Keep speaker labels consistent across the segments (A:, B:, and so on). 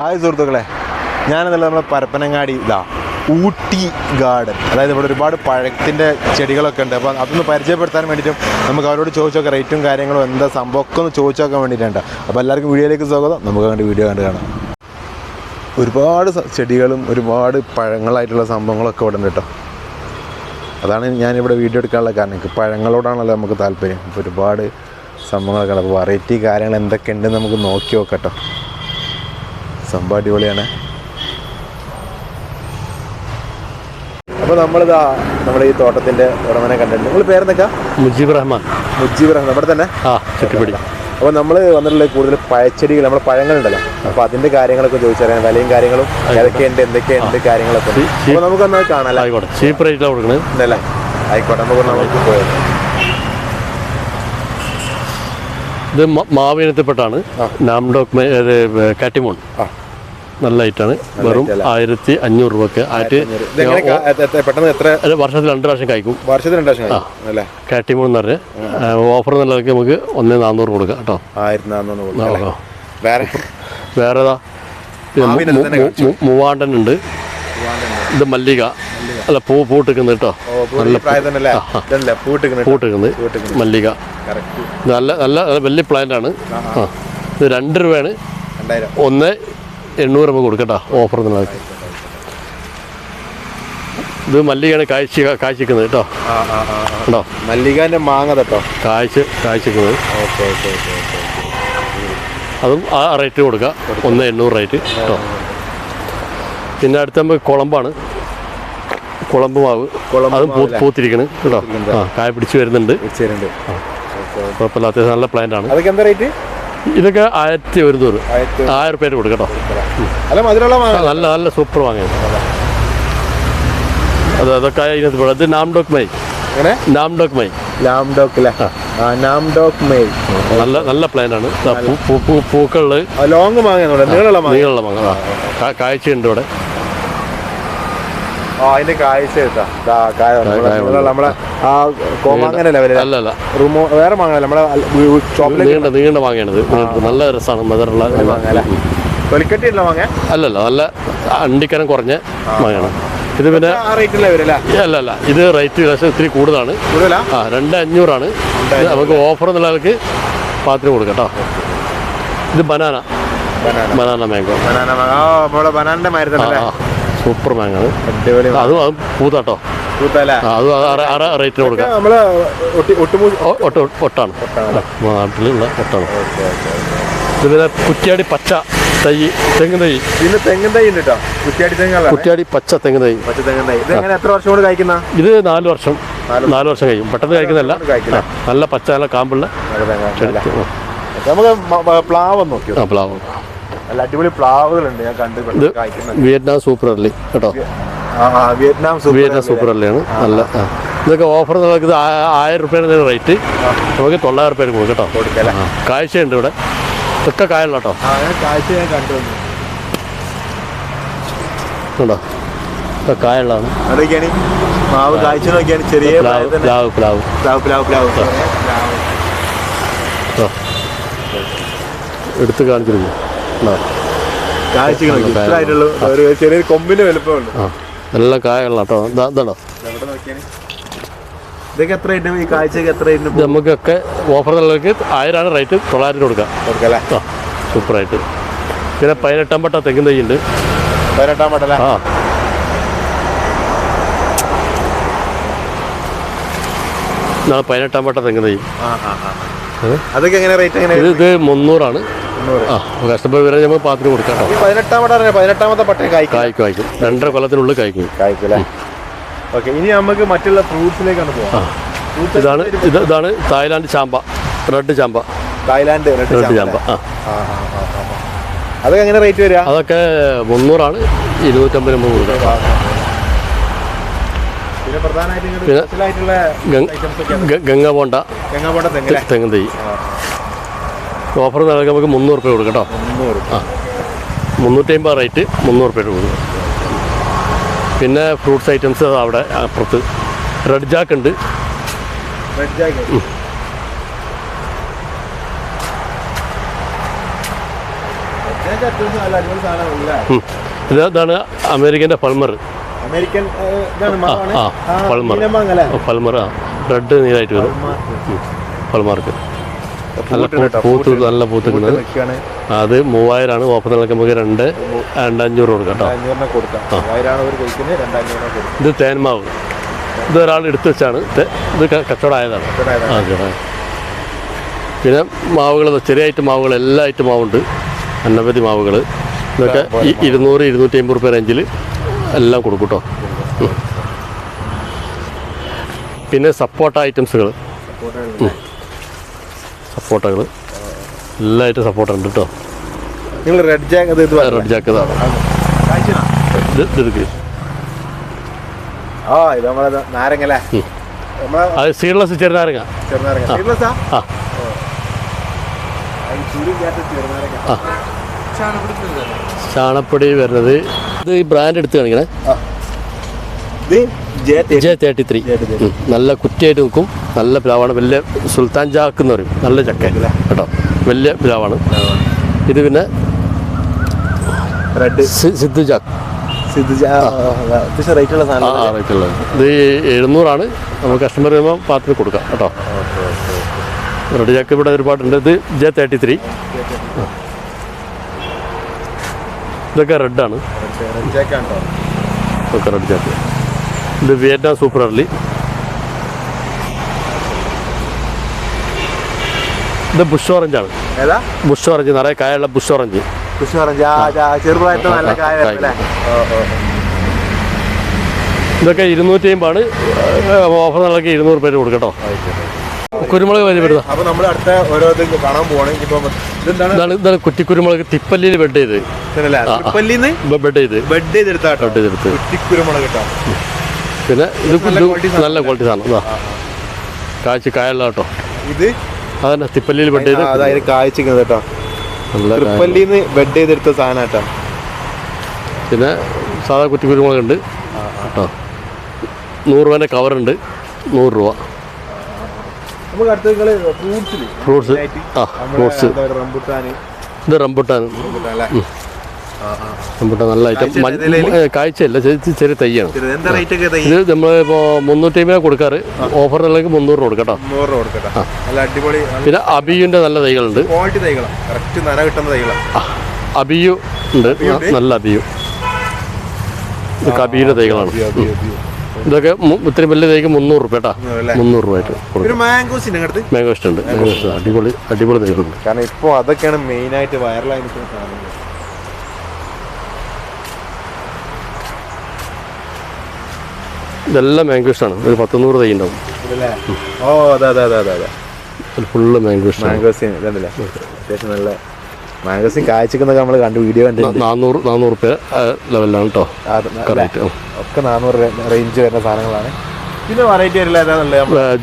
A: Hi സുഹൃത്തുക്കളെ, ഞാനെന്നല്ല നമ്മുടെ Parappanangadi Ooty garden, അതായത് ഇവിടെ ഒരുപാട് പഴത്തിൻ്റെ ചെടികളൊക്കെ ഉണ്ട്. അപ്പോൾ അതൊന്ന് പരിചയപ്പെടുത്താൻ വേണ്ടിയിട്ടും നമുക്ക് അവരോട് ചോദിച്ചൊക്കെ റേറ്റും കാര്യങ്ങളും എന്താ സംഭവമൊക്കെ ഒന്ന് ചോദിച്ചു നോക്കാൻ വേണ്ടിയിട്ടുണ്ട്. അപ്പോൾ എല്ലാവർക്കും വീഡിയോയിലേക്ക് സ്വാഗതം. നമുക്ക് വേണ്ടി വീഡിയോ കണ്ട് കാണാം. ഒരുപാട് ചെടികളും ഒരുപാട് പഴങ്ങളായിട്ടുള്ള സംഭവങ്ങളൊക്കെ ഇവിടെ ഉണ്ട് കേട്ടോ. അതാണ് ഞാനിവിടെ വീഡിയോ എടുക്കാനുള്ള കാരണം. എനിക്ക് പഴങ്ങളോടാണല്ലോ നമുക്ക് താല്പര്യം. അപ്പോൾ ഒരുപാട് സംഭവങ്ങളൊക്കെ ഉണ്ട്. അപ്പോൾ വെറൈറ്റി കാര്യങ്ങൾ എന്തൊക്കെ ഉണ്ടെന്ന് നമുക്ക് നോക്കി നോക്കാം കേട്ടോ. സംഭവം അടിപൊളിയാണ്. അപ്പോൾ നമ്മളിതാ നമ്മുടെ ഈ തോട്ടത്തിൻ്റെ ഉടമനെ കണ്ടിട്ടുണ്ട്. നിങ്ങൾ പേരെന്തൊക്കെ?
B: മുജീബ് റഹ്മാൻ.
A: ഇവിടെ തന്നെ
B: ചുറ്റിപ്പടി.
A: അപ്പോൾ നമ്മൾ വന്നിട്ടുള്ള കൂടുതൽ പഴച്ചെടികൾ, നമ്മുടെ പഴങ്ങളുണ്ടല്ലോ, അപ്പോൾ അതിൻ്റെ കാര്യങ്ങളൊക്കെ ചോദിച്ചറിയാൻ, വിലയും കാര്യങ്ങളും ഏതൊക്കെയുണ്ട്, എന്തൊക്കെയുണ്ട് കാര്യങ്ങളൊക്കെ. അപ്പോൾ നമുക്കൊന്ന് കാണാമല്ലോ.
B: ആയിക്കോട്ടെ, ചീപ്പ് റേറ്റിലാണ് കൊടുക്കുന്നത്.
A: ഇല്ലല്ലേ? ആയിക്കോട്ടെ, നമുക്ക് പോയത്.
B: ഇത് മാവിനത്തിൽപ്പെട്ടാണ്. നാംഡോക് കാറ്റിമോൺ. നല്ല ഐറ്റാണ്. വെറും 1500 രൂപക്ക് ആയിട്ട് വർഷത്തിൽ 2 പ്രാവശ്യം കഴിക്കും. കാറ്റിമോൺ എന്ന് പറഞ്ഞ് ഓഫർ എന്നുള്ളതൊക്കെ നമുക്ക് 1400 കൊടുക്കാം കേട്ടോ.
A: 1400.
B: വേറെതാ മൂവാണ്ടൻ ഉണ്ട്. ഇത് മല്ലിക. അല്ല, പൂട്ടിക്കുന്നത് കേട്ടോ. നല്ല പൂട്ടിക്കുന്നത് മല്ലിക. നല്ല നല്ല വലിയ പ്ലാന്റ് ആണ്. ഇത് 2 രൂപയാണ്. 1,800 രൂപ കൊടുക്കട്ടോ ഓഫർ എന്നുള്ളത്. ഇത് മല്ലികയാണ് കാഴ്ചക്കുന്നത് കേട്ടോ. കേട്ടോ,
A: മല്ലികാന്റെ മാങ്ങ കേട്ടോ
B: കാഴ്ചക്കുന്നത്. അതും ആ റേറ്റ് കൊടുക്കുക, 1,800 റേറ്റ് കേട്ടോ. പിന്നെ അടുത്ത നമുക്ക് കുളമ്പാണ്. കുളമ്പ് മാവ്, അതും പൂത്തിരിക്കണം കേട്ടോ. കായ പിടിച്ച് വരുന്നുണ്ട്. കുഴപ്പമില്ല, അത്യാവശ്യം നല്ല പ്ലാന്റ് ആണ്.
A: അതൊക്കെ എന്താ റേറ്റ്?
B: ഇതൊക്കെ 1100. 1000 രൂപ കൊടുക്കും കേട്ടോ. നല്ല നല്ല സൂപ്പർ വാങ്ങിയത്. അതൊക്കെ ഇതിനകത്ത്. ഇത് നാംഡോക് മൈ. നല്ല നല്ല പ്ലാന്റ് ആണ്. പൂക്കളില്
A: ലോങ് മാങ്ങ, നീളമുള്ള
B: മാങ്ങ. കാഴ്ചയുണ്ട് ഇവിടെ.
A: അതിന്റെ കാഴ്ച നമ്മളെ ആ കോമാങ്ങനല്ല, വേറെ മാങ്ങ നമ്മളെ
B: നീണ്ട മാങ്ങയാണിത്. നല്ല രസമാണ്. മധുരമുള്ള
A: തൊലിക്കട്ടിയുള്ള മാങ്ങ അല്ലല്ല,
B: നല്ല അണ്ടിക്കനം കുറഞ്ഞ മാങ്ങയാണ് ഇത്. പിന്നെ അല്ലല്ല, ഇത് റേറ്റ് ഇത്തിരി കൂടുതലാണ്. 2,500 ആണ്. നമുക്ക് ഓഫർ എന്നുള്ള ആൾക്ക് പാത്രം കൊടുക്കാം കേട്ടോ. ഇത് ബനാന മാംഗോ. സൂപ്പർ മാങ്ങാണ്. അതും പൂത്താട്ടോ. അത് റേറ്റിന് കൊടുക്കാം. ഒട്ടാണ്, നാട്ടിലുള്ള ഒട്ടാണ്. ഇത് പിന്നെ കുറ്റ്യാടി പച്ച തെങ്ങ് തൈ. കുറ്റ്യാടി പച്ച തെങ്ങ് തൈ.
A: എത്ര വർഷം കൊണ്ട് കഴിക്കുന്ന? ഇത്
B: 4 വർഷം കഴിയും. പെട്ടെന്ന് കഴിക്കുന്നതല്ല. നല്ല പച്ച, നല്ല കാമ്പുള്ള
A: നമുക്ക് പ്ലാവ് നോക്കി.
B: പ്ലാവ്
A: നല്ല അടിപൊളി പ്ലാവുകളുണ്ട്. ഞാൻ കണ്ടു.
B: വിയറ്റ്നാം സൂപ്പർ അർലി കേട്ടോ.
A: വിയറ്റ്നാം
B: സൂപ്പർ അർലിയാണ്. നല്ല ഇതൊക്കെ ഓഫർ. നമുക്ക് 1000 രൂപയാണ് റേറ്റ്. നമുക്ക് 900 രൂപ കൊടുക്കും കേട്ടോ. കാഴ്ചയുണ്ട് ഇവിടെ. ഇതൊക്കെ കായുള്ള കേട്ടോ. കേട്ടോ, കായുള്ളതാണ്.
A: മാവ് കാഴ്ച നോക്കിയാണ്. ചെറിയ
B: പ്ലാവ് എടുത്ത് കാണിച്ചിരിക്കും.
A: ചെറിയൊരു കൊമ്പിന്റെ വലുപ്പമുണ്ട്.
B: നല്ല കായുള്ള കേട്ടോ. ഇതാണോ
A: ഇതൊക്കെ എത്ര? ഈ കാഴ്ചക്ക് എത്ര?
B: നമുക്കൊക്കെ ഓഫർ ഉള്ളവർക്ക് 1000 ആണ് റേറ്റ്. 900 കൊടുക്കാം. സൂപ്പറായിട്ട്. പിന്നെ 18 പട്ട തെങ്ങും തൈ ഉണ്ട്.
A: 18 പട്ട.
B: 18 പട്ട തെങ്ങും തൈ.
A: അതൊക്കെ എങ്ങനെ റേറ്റ്?
B: ഇത് 300 ആണ്. കസ്റ്റമർ വരെ നമുക്ക് പാത്രം കൊടുക്കാം.
A: 18ാമത്തെ പട്ട കായ്ക്കും.
B: 2.5 കൊല്ലത്തിനുള്ളിൽ കായ്ക്കും.
A: ഇനി നമുക്ക് മറ്റുള്ള ഫ്രൂട്ട്സിലേക്കാണ് പോകാം.
B: ഇതാണ് തായ്ലാൻഡ് ചാമ്പ, റെഡ് ചാമ്പ. റെഡ് ചാമ്പ.
A: അതൊക്കെ എങ്ങനെ റേറ്റ് വരിക?
B: അതൊക്കെ 300 ആണ്. 250 നമ്മൾ കൊടുക്കാം. പിന്നെ ഗംഗബോണ്ട തെങ്ങ് തൈ. ഓഫർ നൽകാൻ നമുക്ക് 300 രൂപ കൊടുക്കാം കേട്ടോ. 350 റേറ്റ്. 300 രൂപ കൊടുക്കും. പിന്നെ ഫ്രൂട്ട്സ് ഐറ്റംസ് അവിടെ അപ്പുറത്ത് റെഡ് ജാക്ക് ഉണ്ട്. ഇതാണ് അമേരിക്കൻ്റെ പൾമർ.
A: അമേരിക്കൻ
B: പൾമർ റെഡ് നീരായിട്ട് വരും. പൾമാർക്ക് നല്ല പൂത്തുക്കുന്നത്. അത് 3000 ഓഫർ നിലക്ക് നമുക്ക് 2,500 കൊടുക്കാം കേട്ടോ. ഇത് തേന്മാവ്. ഇത് ഒരാൾ എടുത്തു വെച്ചാണ്. ഇത് കച്ചവടമായതാണ്. പിന്നെ മാവുകൾ, ചെറിയ ഐറ്റം മാവുകൾ, എല്ലാ ഐറ്റം മാവുണ്ട്. അനവധി മാവുകൾ. ഇതൊക്കെ 200-250 രൂപ റേഞ്ചിൽ എല്ലാം കൊടുക്കും കേട്ടോ. പിന്നെ സപ്പോട്ട ഐറ്റംസുകൾ, സപ്പോട്ടകൾ എല്ലാ ഐറ്റം സപ്പോട്ട ഉണ്ട് കേട്ടോ.
A: റെഡ് ജാക്ക്
B: ഇതാണ്. അത് സീഡ്ലെസ് ചെറുനാരങ്ങ. ചാണപ്പൊടി വരുന്നത് ഇത് ഈ ബ്രാൻഡ് എടുത്ത് കാണിക്കണേ. J33. നല്ല കുറ്റിയായിട്ട് നിൽക്കും. നല്ല പ്ലാവാണ്. വലിയ സുൽത്താൻ ജാക്ക് എന്ന് പറയും. നല്ല ചക്ക കേട്ടോ. വലിയ പ്ലാവാണ് ഇത്. പിന്നെ സിദ്ധു ജാക്ക്.
A: റേറ്റുള്ള
B: ഇത് 700 നമുക്ക് കസ്റ്റമർ വരുമ്പോൾ പാത്രത്തിൽ കൊടുക്കാം കേട്ടോ. റെഡ് ജാക്ക് ഇവിടെ ഒരുപാടുണ്ട്. ഇത് J33. ഇതൊക്കെ റെഡാണ്. Okay, red jack. ഇത് വിയറ്റ്നാം സൂപ്പർ അർലി. ഇത് ബുഷ് ഓറഞ്ചാണ്. ബുഷ് ഓറഞ്ച്, നിറയെ കായുള്ള ബുഷ് ഓറഞ്ച്. ഇതൊക്കെ 250 ഓഫർ നിലക്ക് 200 രൂപ കൊടുക്കട്ടോ. കുരുമുളക് പരിപ്പെടുത്ത.
A: അപ്പോൾ നമ്മൾ അടുത്ത ഓരോ കാണാൻ പോവാണ്.
B: ഇതാണ് കുറ്റിക്കുരുമുളക്. തിപ്പല്ലിയിൽ ബെഡ് ചെയ്ത്
A: കുറ്റിക്കുരുമുളക് കേട്ടോ.
B: പിന്നെ ഇത് നല്ല ക്വാളിറ്റി സാധനം. കായുള്ള കേട്ടോ.
A: ഇത്
B: അതന്നെ തിപ്പല്ലിയിൽ ബെഡ് ചെയ്ത്
A: കാഴ്ചക്കുന്നത് കേട്ടോ. ട്രിപ്പല്ലിന്ന് ബെഡ് ചെയ്തെടുത്ത സാധനം കേട്ടോ.
B: പിന്നെ സാധാ കുറ്റിക്കുരുമുളക് ഉണ്ട് കേട്ടോ. 100 രൂപേൻ്റെ കവറുണ്ട്. 100 രൂപ.
A: ഫ്രൂട്ട്സ്.
B: ഇത് റംബുട്ടാൻ. റംബുട്ടാൻ നല്ല ഐറ്റം. കാഴ്ചയല്ല, ചെറിയ തയ്യാണ്. ഇത് നമ്മളിപ്പോൾ 350 കൊടുക്കാറ്. ഓഫർ നിലക്ക് 300 കൊടുക്കട്ടോ. പിന്നെ അബിയുൻ്റെ നല്ല തൈകളുണ്ട്. അബിയു ഉണ്ട്. നല്ല അബിയു. ഇതൊക്കെ അബിയുടെ തൈകളാണ്. ഇതൊക്കെ ഇത്തിരി വലിയ തൈക്ക് 300 രൂപ കേട്ടോ. 300 രൂപയായിട്ട് കൊടുക്കും. മാംഗോസ്റ്റ് ഉണ്ട്. മാംഗോസ്റ്റ് അടിപൊളി തൈകളുണ്ട്.
A: കാരണം ഇപ്പോൾ അതൊക്കെയാണ് മെയിനായിട്ട് വൈറലായി നിൽക്കുന്ന സാധനങ്ങൾ.
B: ഇതെല്ലാം മാംഗോസ്റ്റാണ്. ഒരു 100 തൈ ഉണ്ടാവും. ഫുള്ള് മാംഗോസ്റ്റ്.
A: അത്യാവശ്യം നല്ല മാംഗോസിൻ കാഴ്ചക്കുന്നൊക്കെ നമ്മൾ കണ്ടു, വീഡിയോ കണ്ടു.
B: 400 രൂപ ലെവലിലാണ് കേട്ടോ.
A: ഒക്കെ 400 റേഞ്ച് വരുന്ന സാധനങ്ങളാണ്. പിന്നെ വെറൈറ്റി വരില്ല.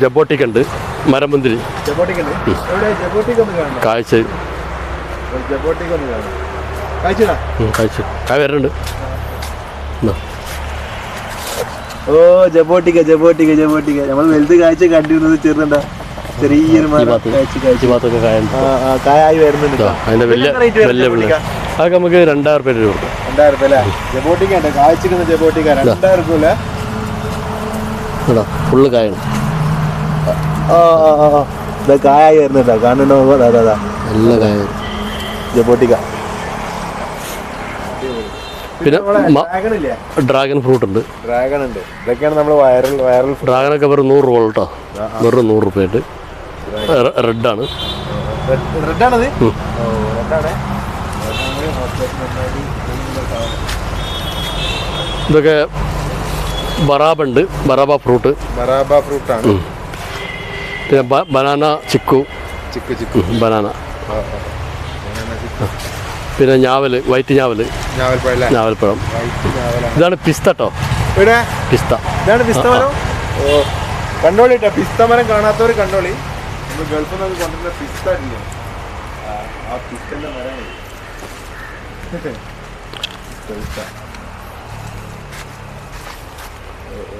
B: ജബോട്ടിക് ഉണ്ട്. മരമുന്തിരി കാഴ്ച. കായ വരുന്നുണ്ട്.
A: ഓ ജബോട്ടിക്ക നമ്മൾ വലുത് കാഴ്ച കണ്ടിരുന്നത് ചെറുതാ. ചെറിയൊരു കായായി വരുന്നുണ്ട്.
B: അതിന്റെ വലിയ അതൊക്കെ നമുക്ക് 2000 രൂപ കൊടുക്കാം.
A: 2000 രൂപ അല്ലേ? ജബോട്ടിക്ക ഉണ്ട്. കാഴ്ചക്കുന്ന ജബോട്ടിക്ക 2000 രൂപ.
B: ഫുള്ള് കായാണ്.
A: കായായി വരുന്നുണ്ടോ? കാണുന്നുണ്ടോ?
B: നല്ല കായ
A: ജബോട്ടിക്ക.
B: പിന്നെ ഡ്രാഗൺ ഫ്രൂട്ട് ഉണ്ട്.
A: ഡ്രാഗൺ ഉണ്ട്. ഇതൊക്കെയാണ് നമ്മൾ വൈറൽ.
B: ഡ്രാഗണൊക്കെ വെറും 100 രൂപ കേട്ടോ. വെറും 100 രൂപയായിട്ട്. റെഡാണ്. ഇതൊക്കെ ബറാബുണ്ട്. ബറാബ ഫ്രൂട്ടാണ്. പിന്നെ ബനാന ചിക്കു. ബനാന. പിന്നെ ഞാവല്, വൈറ്റ് ഞാവൽപ്പഴം. ഇതാണ് പിസ്ത കേട്ടോ. പിസ്ത.
A: കണ്ടോളി കേട്ടോ. പിസ്ത മരം കാണാത്തവർ കണ്ടോളി. ഗൾഫിൽ നിന്ന് കൊണ്ടുവരുന്ന പിസ്ത ഇല്ലേ, ആ പിസ്തന്റെ മരം.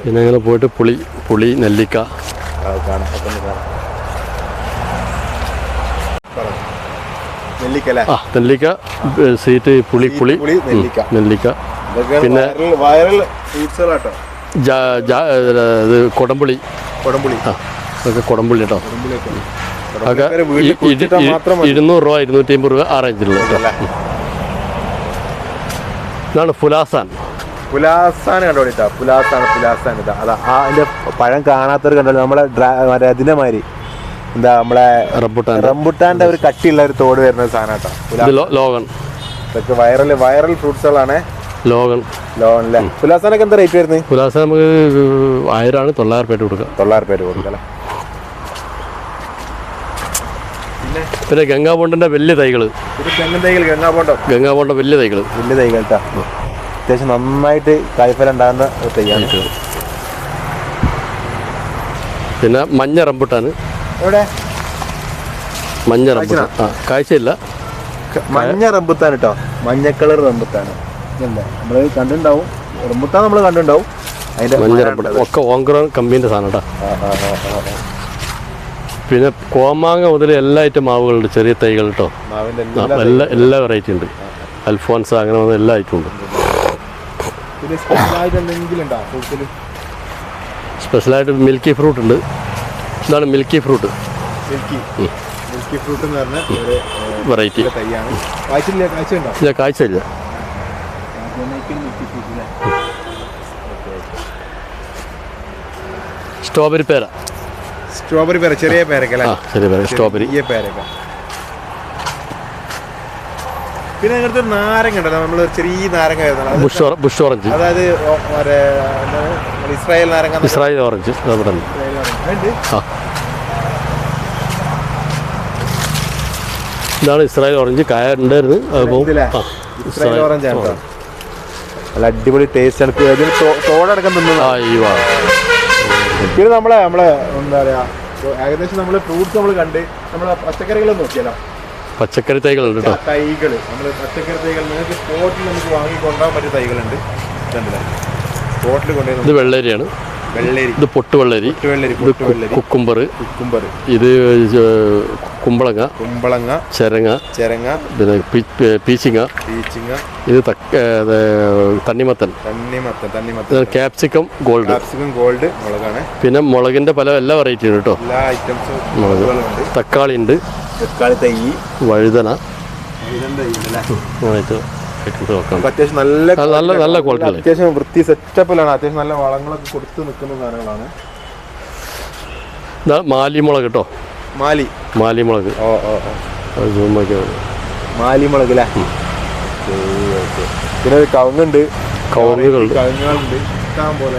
B: പിന്നെ അങ്ങനെ പോയിട്ട് പുളി നെല്ലിക്ക
A: കാണാം. നെല്ലിക്ക അല്ലേ?
B: നെല്ലിക്ക, സീറ്റ് പുളി,
A: നെല്ലിക്ക.
B: നെല്ലിക്ക.
A: ഇതൊക്കെ
B: പിന്നെ
A: വൈറൽ ഫ്രൂട്ട്സുകളാട്ടോ.
B: ഇത് കൊടംപുളി. അതൊക്കെ കൊടംപുളി കേട്ടോ. അതൊക്കെ 200 രൂപ 250 രൂപ ആ റേഞ്ചിലുള്ള. ഇതാണ് പുലാസാൻ കണ്ടോളിട്ടാ. പുലാസാൻ ഇതാ. അതാ അതിന്റെ പഴം കാണാത്തവർ കണ്ടോളൂ. നമ്മളെ മറ്റേ അതിന്റെ മാതിരി എന്താ നമ്മളെ റംബുട്ടാന്റെ ഒരു കട്ടിയുള്ള ഒരു തോട് വരുന്ന ഒരു സാധനം കേട്ടോ. ലോഗൻ. ഇതൊക്കെ വൈറൽ ഫ്രൂട്ട്സുകളാണ്. ലോഗൻ അല്ലേ? പുലാസാനൊക്കെ എന്താ റേറ്റ് വരുന്നത്? പുലാസാൻ നമുക്ക് 1000 900 രൂപ കൊടുക്കാം. 900 രൂപ കൊടുക്കാം. പിന്നെ ഗംഗാബോണ്ടിന്റെ വലിയ തൈകള്. ഗംഗാബോണ്ട വലിയ തൈകള് അത്യാവശ്യം നന്നായിട്ട് കായ്ഫലം ഉണ്ടാകുന്ന തൈയാണ്. പിന്നെ മഞ്ഞ റംബുട്ടാന്. എവിടെ? മഞ്ഞ റംബുട്ടാൻ. കാഴ്ചയില്ല. മഞ്ഞ റംബുത്താൻ കേട്ടോ. മഞ്ഞ കളർ റംബുത്താണ്. നമ്മള് കണ്ടിട്ടുണ്ടാവും. റംബുത്താൻ നമ്മൾ കണ്ടിട്ടുണ്ടാവും. അതിന്റെ മഞ്ഞ റംബുട്ടാൻ ഒക്കെ ഓങ്ക്രോൺ കമ്പനിന്റെ സാധനം കേട്ടോ. പിന്നെ കോമാങ്ങ മുതൽ എല്ലാ ഐറ്റം മാവുകളുണ്ട്. ചെറിയ തൈകൾ കേട്ടോ. എല്ലാ വെറൈറ്റി ഉണ്ട്. അൽഫോൻസ അങ്ങനെ വന്ന എല്ലാ ഐറ്റം ഉണ്ട്. സ്പെഷ്യലായിട്ട് മിൽക്കി ഫ്രൂട്ട് ഉണ്ട്. ഇതാണ് മിൽക്കി ഫ്രൂട്ട്. വെറൈറ്റി കാഴ്ചയില്ല. സ്ട്രോബെറി പേര. ചെറിയ പേരക്ക. സ്ട്രോബെറി പേരക്ക. പിന്നെ അങ്ങനത്തെ നാരങ്ങ ഉണ്ടല്ലോ. നമ്മള് ചെറിയ നാരങ്ങ, ബുഷ് ഓറഞ്ച്. അതായത് ഇസ്രായേൽ ഓറഞ്ച്. ഇതാണ് ഇസ്രായേൽ ഓറഞ്ച്. കായ ഉണ്ടായിരുന്നു. ഇസ്രായേൽ ഓറഞ്ച് നല്ല അടിപൊളി ടേസ്റ്റ് ആണ്. തോടടക്കം തിന്നു. പിന്നെ നമ്മളെ എന്താ പറയാ, ഏകദേശം നമ്മള് ഫ്രൂട്ട്സ് നമ്മൾ കണ്ട് നമ്മളെ പച്ചക്കറികൾ നോക്കിയല്ലോ. പച്ചക്കറി തൈകളുണ്ട് കേട്ടോ. തൈകള് നമ്മള് പച്ചക്കറി തൈകൾ നിങ്ങൾക്ക് സ്പോട്ടിൽ നമുക്ക് വാങ്ങി കൊണ്ടുപോകാൻ പറ്റിയ തൈകളുണ്ട്. സ്പോട്ടിൽ കൊണ്ടുപോയി. ഇത് വെള്ളരിയാണ്. ഇത് പൊട്ടുവെള്ളരി. കുക്കുംബർ. ഇത് കുമ്പളങ്ങ, ചെരങ്ങ, പിന്നെ പീച്ചിങ്ങ. ഇത് തണ്ണിമത്തൻ. ക്യാപ്സിക്കം ഗോൾഡ് മുളകാണ്. പിന്നെ മുളകിന്റെ എല്ലാ വെറൈറ്റിയും കേട്ടോ. മുളക്. തക്കാളി ഉണ്ട്. വഴുതന. അത്യാവശ്യം നല്ല ക്വാളിറ്റി. അത്യാവശ്യം വൃത്തി സെറ്റപ്പിലാണ്. അത്യാവശ്യം നല്ല വളങ്ങളൊക്കെ കൊടുത്ത് നിൽക്കുന്ന സാധനങ്ങളാണ്. മാലിമുളക് കേട്ടോ. മാലിമുളക്. മാലിമുളക് അല്ലേ? പിന്നെ കവുങ്ങുണ്ട്. കവുങ്ങുകളുണ്ട് ഇഷ്ടം പോലെ.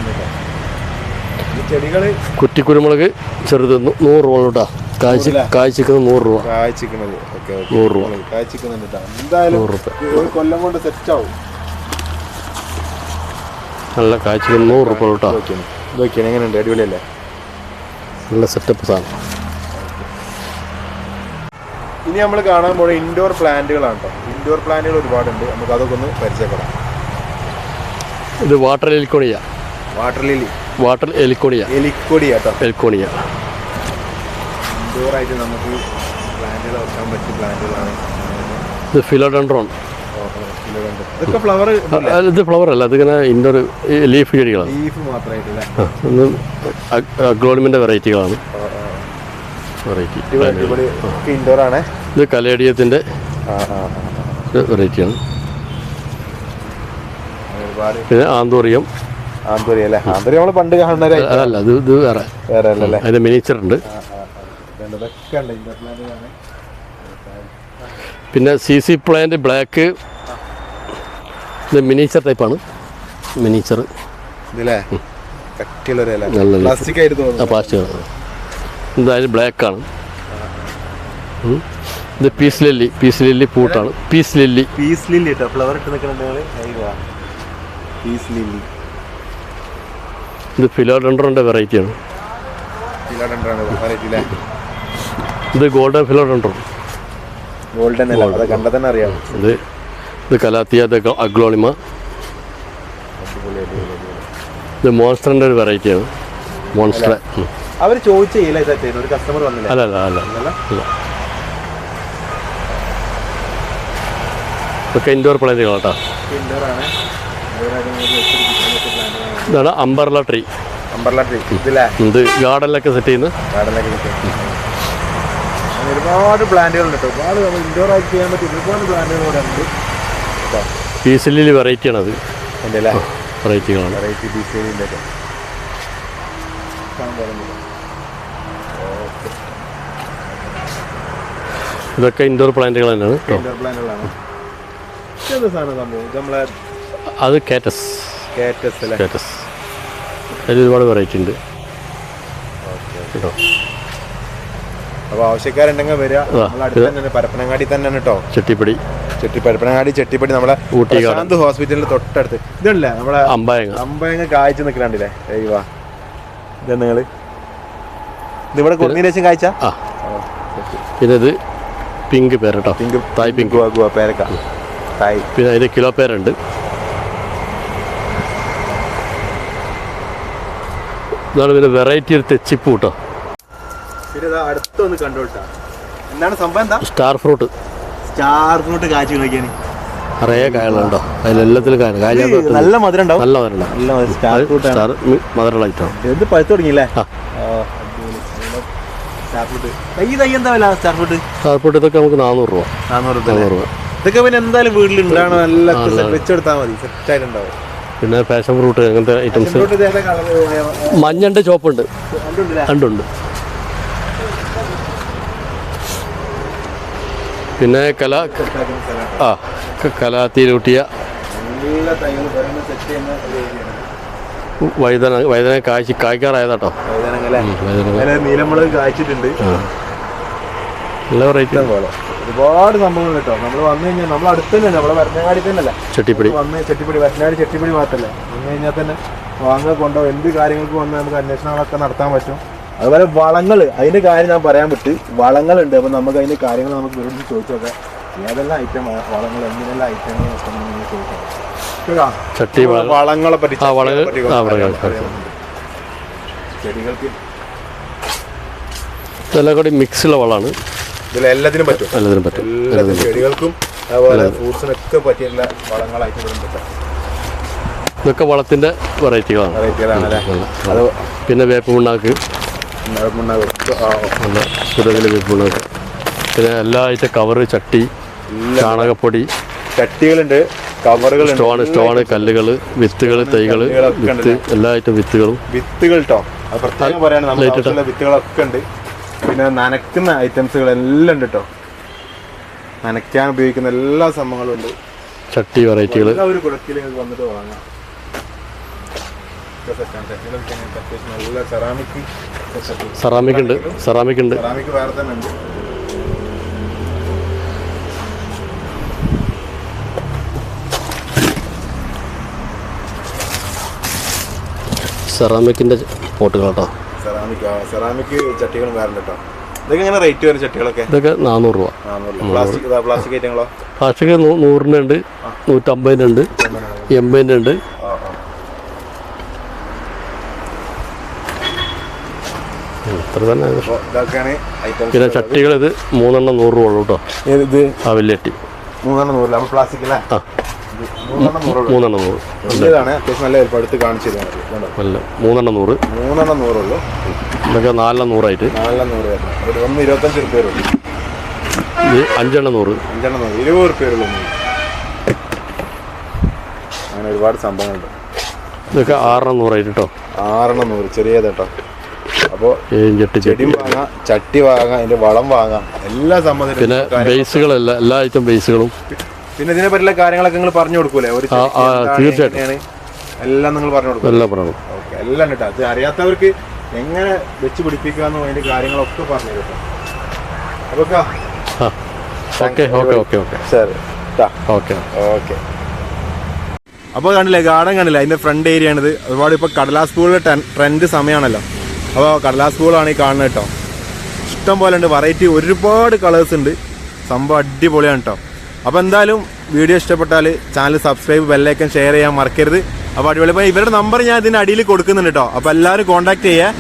B: ചെടികള് കുറ്റിക്കുരുമുളക് ചെറുത് 100 രൂപ കേട്ടോ. കായ്ച്ചിക്കുന്നത് 100 രൂപ. 100 രൂപ. എന്തായാലും ഒരു കൊല്ലം കൊണ്ട് സെറ്റ് ആവും. നല്ല കായ്ച്ചിക്കുന്നത് 100 രൂപ കേട്ടോ. ഇതൊക്കെയാണ്. എങ്ങനെയുണ്ട്? അടിപൊളിയല്ലേ? നല്ല സെറ്റപ്പ് സാധനം. ഇനി നമ്മൾ കാണാൻ പോകുന്ന ഇൻഡോർ പ്ലാന്റുകളാണ് കേട്ടോ. ഇൻഡോർ പ്ലാന്റുകൾ ഒരുപാടുണ്ട്. നമുക്ക് അതൊക്കെ ഒന്ന് പരിചയപ്പെടാം. ഇത് വാട്ടർ എലിക്കോണിയ കേട്ടോ. എലിക്കോണിയ ഇൻഡോറായിട്ട് നമുക്ക് പ്ലാന്റുകൾ വെക്കാൻ പറ്റിയ പ്ലാന്റുകളാണ്. ഇത് ഫിലോഡെൻഡ്രോൺ. ഇതൊക്കെ ഫ്ലവർ. ഇത് ഫ്ലവർ അല്ല, അതിങ്ങനെ ഇൻഡോർ ലീഫ് ചെടികളാണ്. ലീഫ് മാത്രമായിട്ടില്ല. അഗ്ലോണിമിന്റെ വെറൈറ്റികളാണ്. ഇൻഡോറാണ്. ഇത് കലേഡിയത്തിന്റെ വെറൈറ്റിയാണ്. പിന്നെ ആന്തോറിയം അല്ലേ? ആന്തോറിയം നമ്മൾ പണ്ട് കാണുന്ന അല്ല, ഇത് വേറെ അല്ലല്ലേ? അതിന്റെ മിനിച്ചർ ഉണ്ട്. പിന്നെ CC പ്ലാന്റ് ബ്ലാക്ക്. ഇത് മിനിച്ചർ ടൈപ്പാണ്. Miniature plastic. എന്തായാലും ബ്ലാക്കാണ്. ഇത് പീസ് ലില്ലി പൂട്ടാണ്. പീസ് ലില്ലി ഫ്ലവർ ഇട്ട് നിൽക്കുന്നുണ്ട്. ഇത് ഫിലോഡെൻഡ്രോന്റെ വെറൈറ്റിയാണ്. ഇത് ഗോൾഡൻ ഫിലോഡെൻഡ്രോൺ. ഇത് കലാത്തിയ. അഗ്ലോണിമ. ഇത് മോൺസ്റ്ററിന്റെ ഒരു വെറൈറ്റിയാണ്. മോൺസ്റ്റർ. അവർ ചോദിച്ച ഒരു കസ്റ്റമർ വന്നില്ല. അല്ല. ഇതൊക്കെ ഇൻഡോർ പ്ലാന്റുകൾ കേട്ടോ.
A: ഇൻഡോറാണ്.
B: ഇതാണ് അംബർല ട്രീ.
A: അംബർല ട്രീ ഇതില്ലേ?
B: ഇത് ഗാർഡനിലൊക്കെ സെറ്റ് ചെയ്യുന്ന
A: ഒരുപാട് പ്ലാന്റുകളുണ്ട് കേട്ടോ. ഒരുപാട് നമ്മൾ ഇൻഡോർ ആയിട്ട് ചെയ്യാൻ പറ്റും ഒരുപാട് പ്ലാന്റുകൾ ഇവിടെ ഉണ്ട്.
B: പീസിലിൽ വെറൈറ്റിയാണത്.
A: എൻ്റെ അല്ലേ?
B: വെറൈറ്റികളാണ്.
A: വെറൈറ്റി പീസിലിൻ്റെ
B: ഇതൊക്കെ ഇൻഡോർ പ്ലാന്റുകൾ തന്നെയാണ് കേട്ടോ.
A: ഇൻഡോർ പ്ലാന്റുകളാണ്. ഏത് സാധനം സംഭവം? നമ്മളെ
B: അത് കാറ്റസ്.
A: കാറ്റസ് അല്ലേ?
B: കാറ്റസ് അതിൽ ഒരുപാട് വെറൈറ്റി ഉണ്ട് കേട്ടോ.
A: അപ്പോൾ ആവശ്യക്കാരുണ്ടെങ്കിൽ വരിക. നമ്മൾ അടുത്ത് തന്നെ പരപ്പനങ്ങാടി തന്നെയാണ് കേട്ടോ.
B: ചെട്ടിപ്പടി
A: ചെട്ടിപ്പടി നമ്മളെ പ്രശാന്ത് ഹോസ്പിറ്റലിൽ തൊട്ടടുത്ത്. ഇതല്ലേ നമ്മളെ അമ്പയങ്ങ കായ്ച്ചു നിൽക്കണ്ടില്ലേ? വാ ഇത് നിങ്ങൾ ഇതിവിടെ കൊണ്ടീനേശം കായ്ച്ച.
B: പിന്നെ ഇത് പിങ്ക് പേര കേട്ടോ. തായ് പിങ്ക്
A: പേരക്ക തായ്.
B: പിന്നെ അതിന് കിലോ പേരുണ്ട്. ഇതാണ് പിന്നെ വെറൈറ്റി ഒരു തെച്ചിപ്പൂ കേട്ടോ.
A: പിന്നെ അടുത്തൊന്ന് കണ്ടോട്ടാ. എന്താണ് സംഭവം? എന്താ
B: സ്റ്റാർ ഫ്രൂട്ട്?
A: സ്റ്റാർ ഫ്രൂട്ട് കാഴ്ച നോക്കിയാണ്.
B: നിറയെ കായകളുണ്ടോ? അതിലെല്ലാത്തിലും കായ
A: നല്ല മധുരം ഉണ്ടാവും.
B: നല്ല മധുരം.
A: സ്റ്റാർ
B: മധുരമുള്ള ഐറ്റം.
A: ഇത് പഴുത്ത് തുടങ്ങിയില്ലേ? സ്റ്റാർ ഫ്രൂട്ട് എന്താ വില? സ്റ്റാർ ഫ്രൂട്ട്
B: ഇതൊക്കെ നമുക്ക് 400 രൂപ.
A: 400 രൂപ. ഇതൊക്കെ പിന്നെ എന്തായാലും വീട്ടിലുണ്ടാണ്. നല്ല വെച്ചെടുത്താൽ മതി, സെറ്റായിട്ടുണ്ടാവും.
B: പിന്നെ പാഷൻ ഫ്രൂട്ട് അങ്ങനത്തെ ഐറ്റംസ്. മഞ്ഞണ്ട്, ചോപ്പുണ്ട്, രണ്ടുണ്ട്. പിന്നെ കലാത്തിയിലൂട്ടിയ വഴുതന കായ്ക്കാറായതാട്ടോ.
A: നീലമുളക് കായ്ച്ചിട്ടുണ്ട്.
B: നല്ല വെറൈറ്റി
A: ഒരുപാട് സംഭവങ്ങൾ കേട്ടോ. നമ്മൾ വന്നു കഴിഞ്ഞാൽ നമ്മൾ അടുത്ത് തന്നെ, നമ്മളെ വരഞ്ഞങ്ങാടി തന്നെയല്ല
B: ചെട്ടിപ്പടി
A: വരഞ്ഞാടി ചെട്ടിപ്പടി മാത്രമല്ല, വന്നു കഴിഞ്ഞാൽ തന്നെ വാങ്ങാൻ കൊണ്ടോ എന്ത് കാര്യങ്ങൾക്ക് വന്നാൽ നമുക്ക് അന്വേഷണങ്ങളൊക്കെ നടത്താൻ പറ്റും. അതുപോലെ വളങ്ങൾ, അതിൻ്റെ കാര്യം ഞാൻ പറയാൻ പറ്റും. വളങ്ങളുണ്ട്. അപ്പം നമുക്ക് അതിൻ്റെ കാര്യങ്ങൾ നമുക്ക് വെറുതെ ചോദിച്ചു നോക്കാം. ഏതെല്ലാം ഐറ്റം വളങ്ങൾ, എങ്ങനെയുള്ള ഐറ്റങ്ങൾ ചോദിക്കാം. വളങ്ങളെ പറ്റി ചെടികൾക്ക്
B: ഇതെല്ലാം കൂടി മിക്സുള്ള വളമാണ്.
A: ഇതിലെല്ലാത്തിനും പറ്റും.
B: എല്ലാത്തിനും
A: ചെടികൾക്കും അതുപോലെ ഫ്രൂട്ട്സിനൊക്കെ പറ്റിയുള്ള വളങ്ങളായിട്ട് പറ്റും.
B: ഇതൊക്കെ വളത്തിൻ്റെ വെറൈറ്റികളാണ്. പിന്നെ വേപ്പ് പിണ്ണാക്ക്, നല്ല സുരതിലെ വേപ്പ് പിണ്ണാക്ക്. പിന്നെ എല്ലാ ഐറ്റം കവറ്, ചട്ടി, ചാണകപ്പൊടി,
A: ചട്ടികളുണ്ട്, കവറുകൾ,
B: സ്റ്റോണ്, കല്ലുകൾ, വിത്തുകൾ, തൈകൾ, വിത്ത്, എല്ലാ ഐറ്റം വിത്തുകൾ
A: കേട്ടോ. അത് പ്രത്യേകം പറയാണ്, നമ്മുടെ വിത്തുകളൊക്കെ ഉണ്ട്. പിന്നെ നനയ്ക്കുന്ന ഐറ്റംസുകൾ എല്ലാം ഉണ്ട് കേട്ടോ. നനയ്ക്കാൻ ഉപയോഗിക്കുന്ന എല്ലാ സംഭവങ്ങളും ഉണ്ട്.
B: ചട്ടി വെറൈറ്റികൾ
A: ഒരു കുടത്തിൽ വന്നിട്ട് വാങ്ങാം. നല്ല സെറാമിക്
B: ഉണ്ട്.
A: സെറാമിക് വേറെ തന്നെ ഉണ്ട്.
B: സെറാമിക്കിൻ്റെ പോട്ടുകൾ കേട്ടോ.
A: സെറാമിക് ചട്ടികളും വേറെ കേട്ടോ. ഇതൊക്കെ എങ്ങനെ റേറ്റ് വരും ചട്ടികളൊക്കെ?
B: ഇതൊക്കെ 400 രൂപ.
A: പ്ലാസ്റ്റിക് ഐറ്റങ്ങളോ?
B: പ്ലാസ്റ്റിക് 100-നുണ്ട്, 150-നുണ്ട്, 80-നുണ്ട്. ഇത്ര തന്നെ. പിന്നെ ചട്ടികൾ ഇത് 3 100 രൂപ ഉള്ളൂ കേട്ടോ.
A: ഇത്
B: ആ വലിയ ചട്ടി
A: 3 100. പ്ലാസ്റ്റിക് അല്ലേ?
B: 3 100.
A: അത്യാവശ്യം നല്ല എടുത്ത് കാണിച്ചു തരാം.
B: 3 100.
A: ഉള്ളൂ.
B: ഇതൊക്കെ 4 100
A: 100 ഒന്ന് 25 രൂപ വരുള്ളൂ.
B: ഇത് 5 100.
A: 20 രൂപ വരുള്ളൂ. അങ്ങനെ ഒരുപാട് സംഭവങ്ങളുണ്ട്.
B: ഇതൊക്കെ 6 100 കേട്ടോ.
A: 6 100 ചെറിയത് കേട്ടോ. അപ്പോൾ
B: ചെടി
A: വാങ്ങാം, ചട്ടി വാങ്ങാം, അതിന്റെ വളം വാങ്ങാം, എല്ലാ സംബന്ധിച്ചും.
B: പിന്നെ ബേസുകളല്ല, എല്ലാ ഐറ്റം ബേസുകളും.
A: പിന്നെ ഇതിനെ പറ്റിയുള്ള കാര്യങ്ങളൊക്കെ നിങ്ങൾ പറഞ്ഞു കൊടുക്കൂലേ?
B: തീർച്ചയായിട്ടും
A: എല്ലാം നിങ്ങൾ പറഞ്ഞു കൊടുക്കും.
B: എല്ലാം പറഞ്ഞു.
A: ഓക്കെ, എല്ലാം കേട്ടോ. അത് അറിയാത്തവർക്ക് എങ്ങനെ വെച്ച് പിടിപ്പിക്കാന്ന് അതിന്റെ കാര്യങ്ങളൊക്കെ പറഞ്ഞു കേട്ടോ. അപ്പോൾ ശരി, ഓക്കെ. അപ്പോൾ കണ്ടില്ലേ, ഗാർഡൻ കണ്ടില്ലേ, അതിന്റെ ഫ്രണ്ട് ഏരിയ ആണിത്. ഒരുപാട് ഇപ്പോൾ കടലാസ് പൂളിന്റെ ട്രെൻഡ് സമയമാണല്ലോ. അപ്പോൾ കടലാസ് പൂളാണ് ഈ കാണുന്നത് കേട്ടോ. ഇഷ്ടം പോലെ ഉണ്ട്, വെറൈറ്റി ഒരുപാട് കളേഴ്സ് ഉണ്ട്. സംഭവം അടിപൊളിയാണ് കേട്ടോ. അപ്പോൾ എന്തായാലും വീഡിയോ ഇഷ്ടപ്പെട്ടാൽ ചാനൽ സബ്സ്ക്രൈബ്, ബെല്ലൈക്കൻ ഷെയർ ചെയ്യാൻ മറക്കരുത്. അപ്പോൾ അടിപൊളി. അപ്പോൾ ഇവരുടെ നമ്പർ ഞാൻ ഇതിൻ്റെ അടിയിൽ കൊടുക്കുന്നുണ്ട് കേട്ടോ. അപ്പോൾ എല്ലാവരും കോൺടാക്ട് ചെയ്യുക.